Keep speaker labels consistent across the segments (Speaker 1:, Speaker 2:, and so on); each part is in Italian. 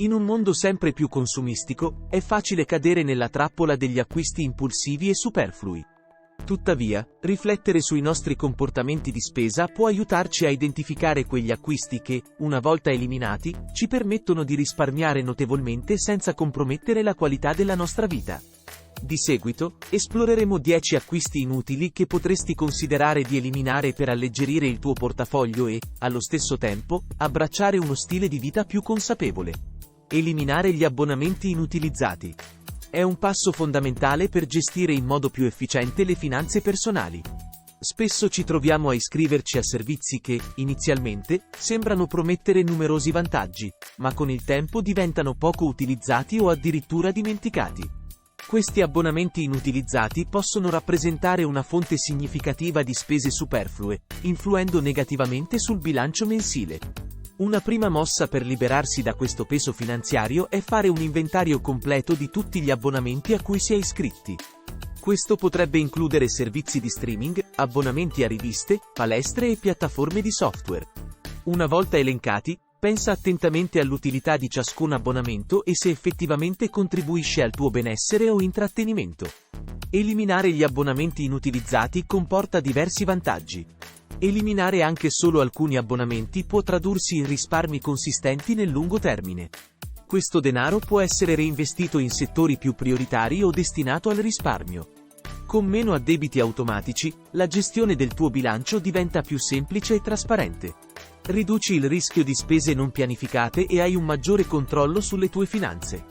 Speaker 1: In un mondo sempre più consumistico, è facile cadere nella trappola degli acquisti impulsivi e superflui. Tuttavia, riflettere sui nostri comportamenti di spesa può aiutarci a identificare quegli acquisti che, una volta eliminati, ci permettono di risparmiare notevolmente senza compromettere la qualità della nostra vita. Di seguito, esploreremo 10 acquisti inutili che potresti considerare di eliminare per alleggerire il tuo portafoglio e, allo stesso tempo, abbracciare uno stile di vita più consapevole. Eliminare gli abbonamenti inutilizzati. È un passo fondamentale per gestire in modo più efficiente le finanze personali. Spesso ci troviamo a iscriverci a servizi che, inizialmente, sembrano promettere numerosi vantaggi, ma con il tempo diventano poco utilizzati o addirittura dimenticati. Questi abbonamenti inutilizzati possono rappresentare una fonte significativa di spese superflue, influendo negativamente sul bilancio mensile. Una prima mossa per liberarsi da questo peso finanziario è fare un inventario completo di tutti gli abbonamenti a cui si è iscritti. Questo potrebbe includere servizi di streaming, abbonamenti a riviste, palestre e piattaforme di software. Una volta elencati, pensa attentamente all'utilità di ciascun abbonamento e se effettivamente contribuisce al tuo benessere o intrattenimento. Eliminare gli abbonamenti inutilizzati comporta diversi vantaggi. Eliminare anche solo alcuni abbonamenti può tradursi in risparmi consistenti nel lungo termine. Questo denaro può essere reinvestito in settori più prioritari o destinato al risparmio. Con meno addebiti automatici, la gestione del tuo bilancio diventa più semplice e trasparente. Riduci il rischio di spese non pianificate e hai un maggiore controllo sulle tue finanze.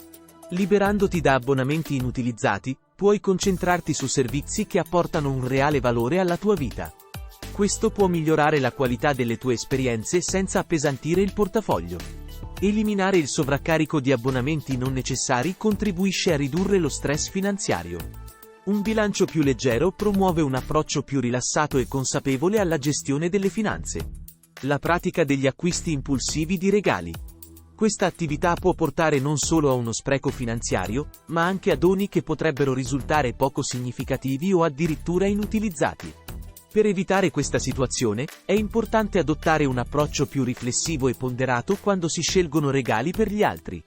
Speaker 1: Liberandoti da abbonamenti inutilizzati, puoi concentrarti su servizi che apportano un reale valore alla tua vita. Questo può migliorare la qualità delle tue esperienze senza appesantire il portafoglio. Eliminare il sovraccarico di abbonamenti non necessari contribuisce a ridurre lo stress finanziario. Un bilancio più leggero promuove un approccio più rilassato e consapevole alla gestione delle finanze. La pratica degli acquisti impulsivi di regali. Questa attività può portare non solo a uno spreco finanziario, ma anche a doni che potrebbero risultare poco significativi o addirittura inutilizzati. Per evitare questa situazione, è importante adottare un approccio più riflessivo e ponderato quando si scelgono regali per gli altri.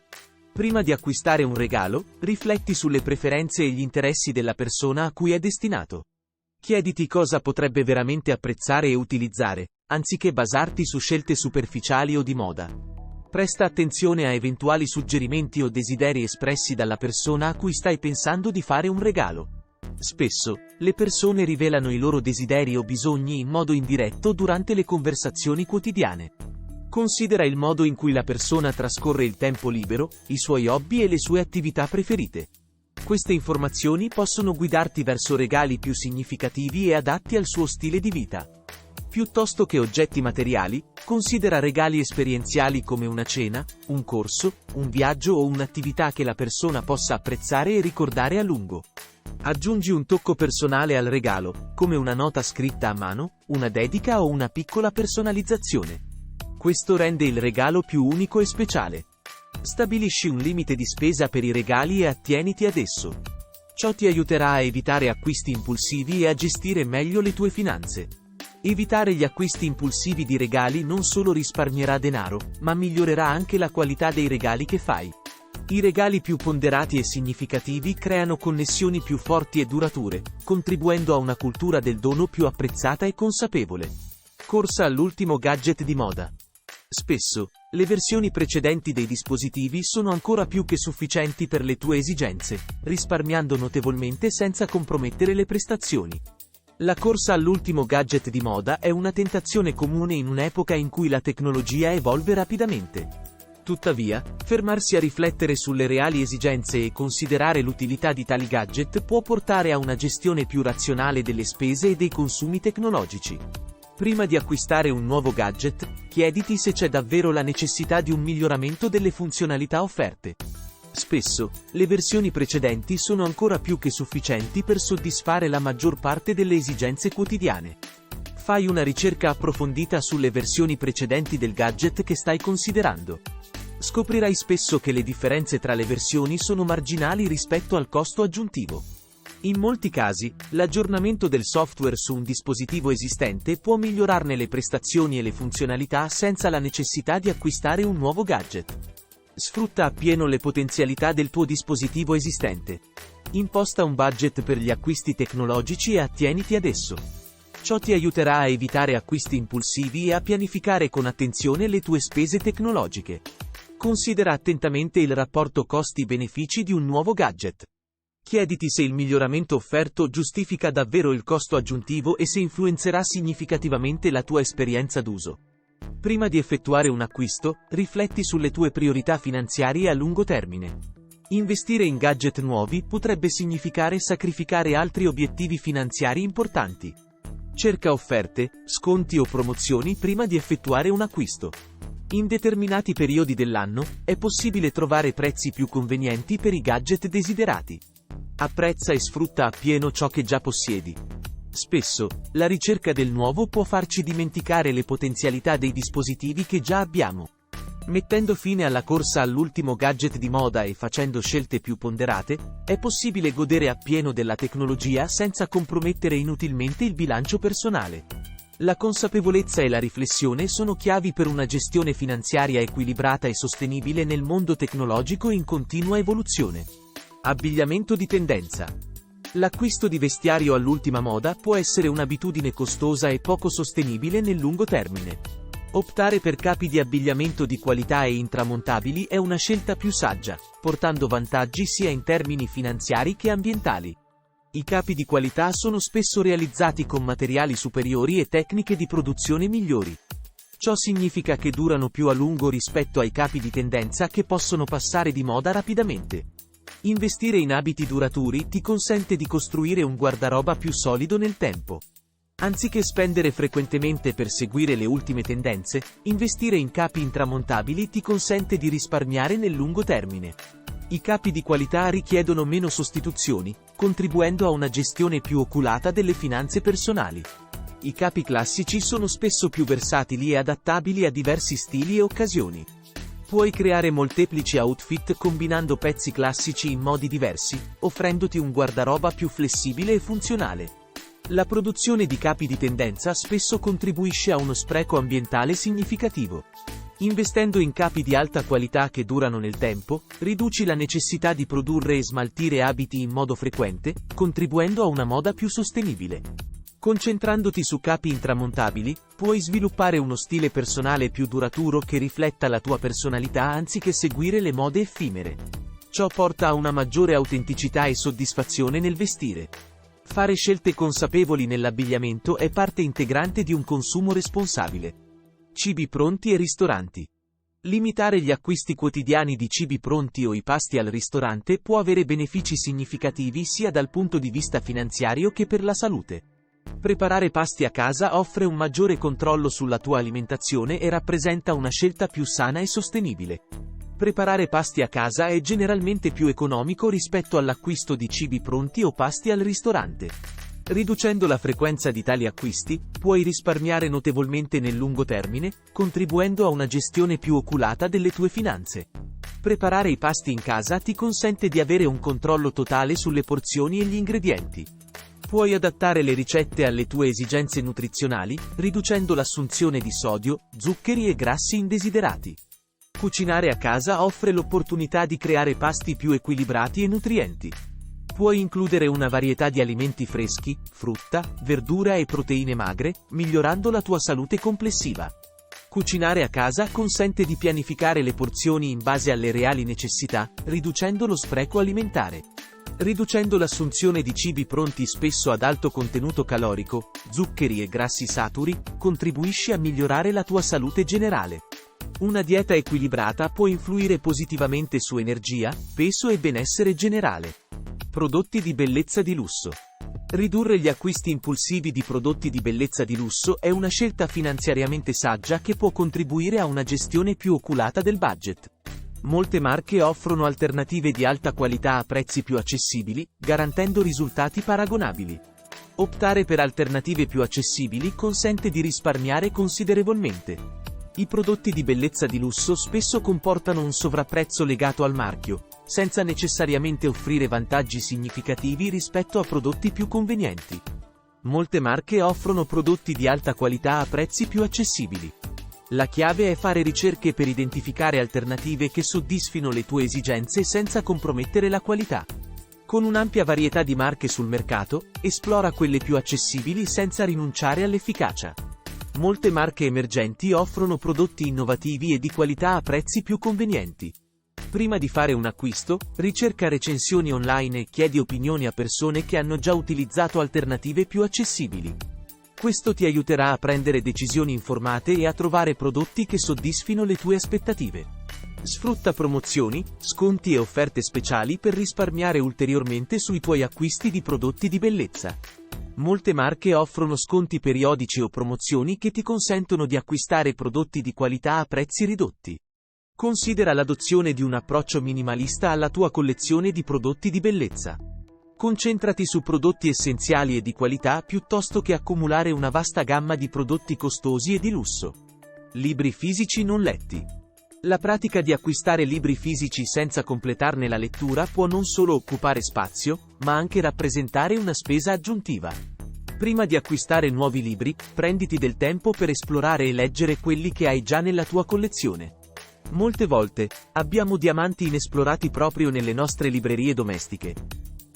Speaker 1: Prima di acquistare un regalo, rifletti sulle preferenze e gli interessi della persona a cui è destinato. Chiediti cosa potrebbe veramente apprezzare e utilizzare, anziché basarti su scelte superficiali o di moda. Presta attenzione a eventuali suggerimenti o desideri espressi dalla persona a cui stai pensando di fare un regalo. Spesso, le persone rivelano i loro desideri o bisogni in modo indiretto durante le conversazioni quotidiane. Considera il modo in cui la persona trascorre il tempo libero, i suoi hobby e le sue attività preferite. Queste informazioni possono guidarti verso regali più significativi e adatti al suo stile di vita. Piuttosto che oggetti materiali, considera regali esperienziali come una cena, un corso, un viaggio o un'attività che la persona possa apprezzare e ricordare a lungo. Aggiungi un tocco personale al regalo, come una nota scritta a mano, una dedica o una piccola personalizzazione. Questo rende il regalo più unico e speciale. Stabilisci un limite di spesa per i regali e attieniti ad esso. Ciò ti aiuterà a evitare acquisti impulsivi e a gestire meglio le tue finanze. Evitare gli acquisti impulsivi di regali non solo risparmierà denaro, ma migliorerà anche la qualità dei regali che fai. I regali più ponderati e significativi creano connessioni più forti e durature, contribuendo a una cultura del dono più apprezzata e consapevole. Corsa all'ultimo gadget di moda. Spesso, le versioni precedenti dei dispositivi sono ancora più che sufficienti per le tue esigenze, risparmiando notevolmente senza compromettere le prestazioni. La corsa all'ultimo gadget di moda è una tentazione comune in un'epoca in cui la tecnologia evolve rapidamente. Tuttavia, fermarsi a riflettere sulle reali esigenze e considerare l'utilità di tali gadget può portare a una gestione più razionale delle spese e dei consumi tecnologici. Prima di acquistare un nuovo gadget, chiediti se c'è davvero la necessità di un miglioramento delle funzionalità offerte. Spesso, le versioni precedenti sono ancora più che sufficienti per soddisfare la maggior parte delle esigenze quotidiane. Fai una ricerca approfondita sulle versioni precedenti del gadget che stai considerando. Scoprirai spesso che le differenze tra le versioni sono marginali rispetto al costo aggiuntivo. In molti casi, l'aggiornamento del software su un dispositivo esistente può migliorarne le prestazioni e le funzionalità senza la necessità di acquistare un nuovo gadget. Sfrutta appieno le potenzialità del tuo dispositivo esistente. Imposta un budget per gli acquisti tecnologici e attieniti ad esso. Ciò ti aiuterà a evitare acquisti impulsivi e a pianificare con attenzione le tue spese tecnologiche. Considera attentamente il rapporto costi-benefici di un nuovo gadget. Chiediti se il miglioramento offerto giustifica davvero il costo aggiuntivo e se influenzerà significativamente la tua esperienza d'uso. Prima di effettuare un acquisto, rifletti sulle tue priorità finanziarie a lungo termine. Investire in gadget nuovi potrebbe significare sacrificare altri obiettivi finanziari importanti. Cerca offerte, sconti o promozioni prima di effettuare un acquisto. In determinati periodi dell'anno, è possibile trovare prezzi più convenienti per i gadget desiderati. Apprezza e sfrutta appieno ciò che già possiedi. Spesso, la ricerca del nuovo può farci dimenticare le potenzialità dei dispositivi che già abbiamo. Mettendo fine alla corsa all'ultimo gadget di moda e facendo scelte più ponderate, è possibile godere appieno della tecnologia senza compromettere inutilmente il bilancio personale. La consapevolezza e la riflessione sono chiavi per una gestione finanziaria equilibrata e sostenibile nel mondo tecnologico in continua evoluzione. Abbigliamento di tendenza. L'acquisto di vestiario all'ultima moda può essere un'abitudine costosa e poco sostenibile nel lungo termine. Optare per capi di abbigliamento di qualità e intramontabili è una scelta più saggia, portando vantaggi sia in termini finanziari che ambientali. I capi di qualità sono spesso realizzati con materiali superiori e tecniche di produzione migliori. Ciò significa che durano più a lungo rispetto ai capi di tendenza che possono passare di moda rapidamente. Investire in abiti duraturi ti consente di costruire un guardaroba più solido nel tempo. Anziché spendere frequentemente per seguire le ultime tendenze, investire in capi intramontabili ti consente di risparmiare nel lungo termine. I capi di qualità richiedono meno sostituzioni, contribuendo a una gestione più oculata delle finanze personali. I capi classici sono spesso più versatili e adattabili a diversi stili e occasioni. Puoi creare molteplici outfit combinando pezzi classici in modi diversi, offrendoti un guardaroba più flessibile e funzionale. La produzione di capi di tendenza spesso contribuisce a uno spreco ambientale significativo. Investendo in capi di alta qualità che durano nel tempo, riduci la necessità di produrre e smaltire abiti in modo frequente, contribuendo a una moda più sostenibile. Concentrandoti su capi intramontabili, puoi sviluppare uno stile personale più duraturo che rifletta la tua personalità anziché seguire le mode effimere. Ciò porta a una maggiore autenticità e soddisfazione nel vestire. Fare scelte consapevoli nell'abbigliamento è parte integrante di un consumo responsabile. Cibi pronti e ristoranti. Limitare gli acquisti quotidiani di cibi pronti o i pasti al ristorante può avere benefici significativi sia dal punto di vista finanziario che per la salute. Preparare pasti a casa offre un maggiore controllo sulla tua alimentazione e rappresenta una scelta più sana e sostenibile. Preparare pasti a casa è generalmente più economico rispetto all'acquisto di cibi pronti o pasti al ristorante. Riducendo la frequenza di tali acquisti, puoi risparmiare notevolmente nel lungo termine, contribuendo a una gestione più oculata delle tue finanze. Preparare i pasti in casa ti consente di avere un controllo totale sulle porzioni e gli ingredienti. Puoi adattare le ricette alle tue esigenze nutrizionali, riducendo l'assunzione di sodio, zuccheri e grassi indesiderati. Cucinare a casa offre l'opportunità di creare pasti più equilibrati e nutrienti. Puoi includere una varietà di alimenti freschi, frutta, verdura e proteine magre, migliorando la tua salute complessiva. Cucinare a casa consente di pianificare le porzioni in base alle reali necessità, riducendo lo spreco alimentare. Riducendo l'assunzione di cibi pronti spesso ad alto contenuto calorico, zuccheri e grassi saturi, contribuisci a migliorare la tua salute generale. Una dieta equilibrata può influire positivamente su energia, peso e benessere generale. Prodotti di bellezza di lusso. Ridurre gli acquisti impulsivi di prodotti di bellezza di lusso è una scelta finanziariamente saggia che può contribuire a una gestione più oculata del budget. Molte marche offrono alternative di alta qualità a prezzi più accessibili, garantendo risultati paragonabili. Optare per alternative più accessibili consente di risparmiare considerevolmente. I prodotti di bellezza di lusso spesso comportano un sovrapprezzo legato al marchio, senza necessariamente offrire vantaggi significativi rispetto a prodotti più convenienti. Molte marche offrono prodotti di alta qualità a prezzi più accessibili. La chiave è fare ricerche per identificare alternative che soddisfino le tue esigenze senza compromettere la qualità. Con un'ampia varietà di marche sul mercato, esplora quelle più accessibili senza rinunciare all'efficacia. Molte marche emergenti offrono prodotti innovativi e di qualità a prezzi più convenienti. Prima di fare un acquisto, ricerca recensioni online e chiedi opinioni a persone che hanno già utilizzato alternative più accessibili. Questo ti aiuterà a prendere decisioni informate e a trovare prodotti che soddisfino le tue aspettative. Sfrutta promozioni, sconti e offerte speciali per risparmiare ulteriormente sui tuoi acquisti di prodotti di bellezza. Molte marche offrono sconti periodici o promozioni che ti consentono di acquistare prodotti di qualità a prezzi ridotti. Considera l'adozione di un approccio minimalista alla tua collezione di prodotti di bellezza. Concentrati su prodotti essenziali e di qualità piuttosto che accumulare una vasta gamma di prodotti costosi e di lusso. Libri fisici non letti. La pratica di acquistare libri fisici senza completarne la lettura può non solo occupare spazio, ma anche rappresentare una spesa aggiuntiva. Prima di acquistare nuovi libri, prenditi del tempo per esplorare e leggere quelli che hai già nella tua collezione. Molte volte, abbiamo diamanti inesplorati proprio nelle nostre librerie domestiche.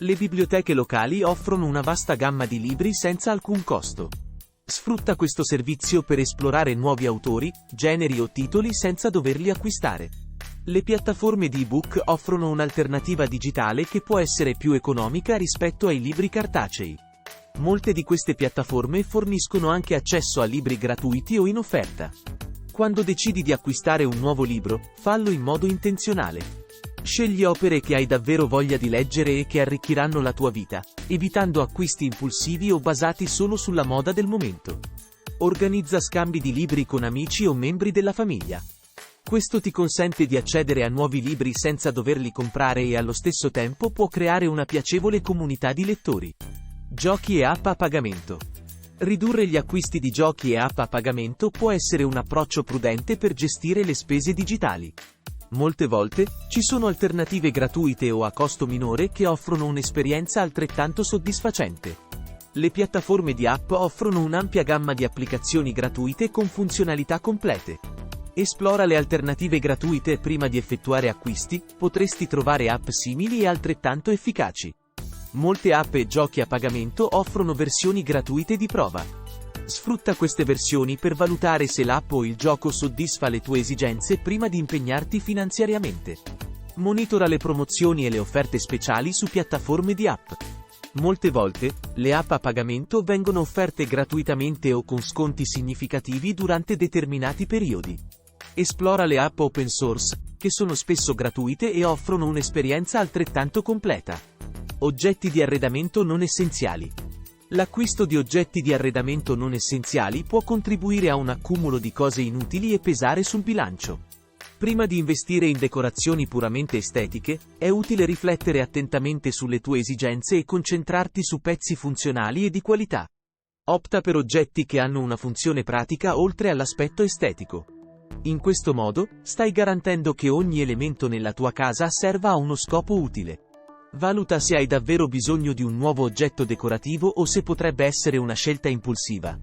Speaker 1: Le biblioteche locali offrono una vasta gamma di libri senza alcun costo. Sfrutta questo servizio per esplorare nuovi autori, generi o titoli senza doverli acquistare. Le piattaforme di ebook offrono un'alternativa digitale che può essere più economica rispetto ai libri cartacei. Molte di queste piattaforme forniscono anche accesso a libri gratuiti o in offerta. Quando decidi di acquistare un nuovo libro, fallo in modo intenzionale. Scegli opere che hai davvero voglia di leggere e che arricchiranno la tua vita, evitando acquisti impulsivi o basati solo sulla moda del momento. Organizza scambi di libri con amici o membri della famiglia. Questo ti consente di accedere a nuovi libri senza doverli comprare e allo stesso tempo può creare una piacevole comunità di lettori. Giochi e app a pagamento. Ridurre gli acquisti di giochi e app a pagamento può essere un approccio prudente per gestire le spese digitali. Molte volte, ci sono alternative gratuite o a costo minore che offrono un'esperienza altrettanto soddisfacente. Le piattaforme di app offrono un'ampia gamma di applicazioni gratuite con funzionalità complete. Esplora le alternative gratuite prima di effettuare acquisti, potresti trovare app simili e altrettanto efficaci. Molte app e giochi a pagamento offrono versioni gratuite di prova. Sfrutta queste versioni per valutare se l'app o il gioco soddisfa le tue esigenze prima di impegnarti finanziariamente. Monitora le promozioni e le offerte speciali su piattaforme di app. Molte volte, le app a pagamento vengono offerte gratuitamente o con sconti significativi durante determinati periodi. Esplora le app open source, che sono spesso gratuite e offrono un'esperienza altrettanto completa. Oggetti di arredamento non essenziali. L'acquisto di oggetti di arredamento non essenziali può contribuire a un accumulo di cose inutili e pesare sul bilancio. Prima di investire in decorazioni puramente estetiche, è utile riflettere attentamente sulle tue esigenze e concentrarti su pezzi funzionali e di qualità. Opta per oggetti che hanno una funzione pratica oltre all'aspetto estetico. In questo modo, stai garantendo che ogni elemento nella tua casa serva a uno scopo utile. Valuta se hai davvero bisogno di un nuovo oggetto decorativo o se potrebbe essere una scelta impulsiva.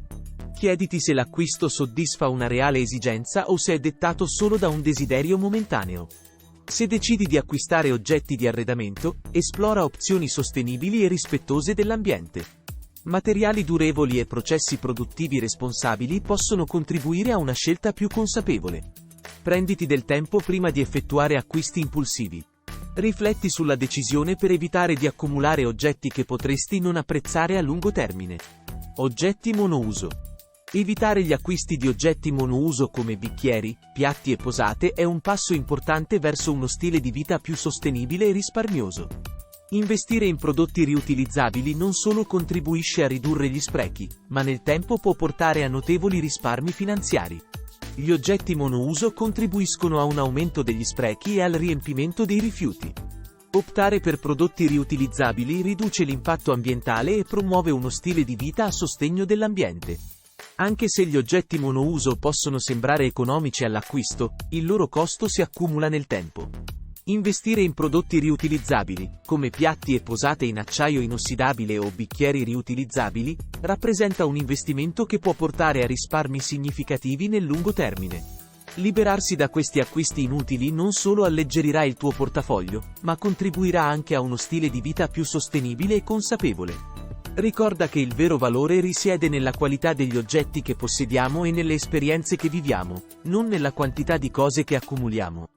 Speaker 1: Chiediti se l'acquisto soddisfa una reale esigenza o se è dettato solo da un desiderio momentaneo. Se decidi di acquistare oggetti di arredamento, esplora opzioni sostenibili e rispettose dell'ambiente. Materiali durevoli e processi produttivi responsabili possono contribuire a una scelta più consapevole. Prenditi del tempo prima di effettuare acquisti impulsivi. Rifletti sulla decisione per evitare di accumulare oggetti che potresti non apprezzare a lungo termine. Oggetti monouso. Evitare gli acquisti di oggetti monouso come bicchieri, piatti e posate è un passo importante verso uno stile di vita più sostenibile e risparmioso. Investire in prodotti riutilizzabili non solo contribuisce a ridurre gli sprechi, ma nel tempo può portare a notevoli risparmi finanziari. Gli oggetti monouso contribuiscono a un aumento degli sprechi e al riempimento dei rifiuti. Optare per prodotti riutilizzabili riduce l'impatto ambientale e promuove uno stile di vita a sostegno dell'ambiente. Anche se gli oggetti monouso possono sembrare economici all'acquisto, il loro costo si accumula nel tempo. Investire in prodotti riutilizzabili, come piatti e posate in acciaio inossidabile o bicchieri riutilizzabili, rappresenta un investimento che può portare a risparmi significativi nel lungo termine. Liberarsi da questi acquisti inutili non solo alleggerirà il tuo portafoglio, ma contribuirà anche a uno stile di vita più sostenibile e consapevole. Ricorda che il vero valore risiede nella qualità degli oggetti che possediamo e nelle esperienze che viviamo, non nella quantità di cose che accumuliamo.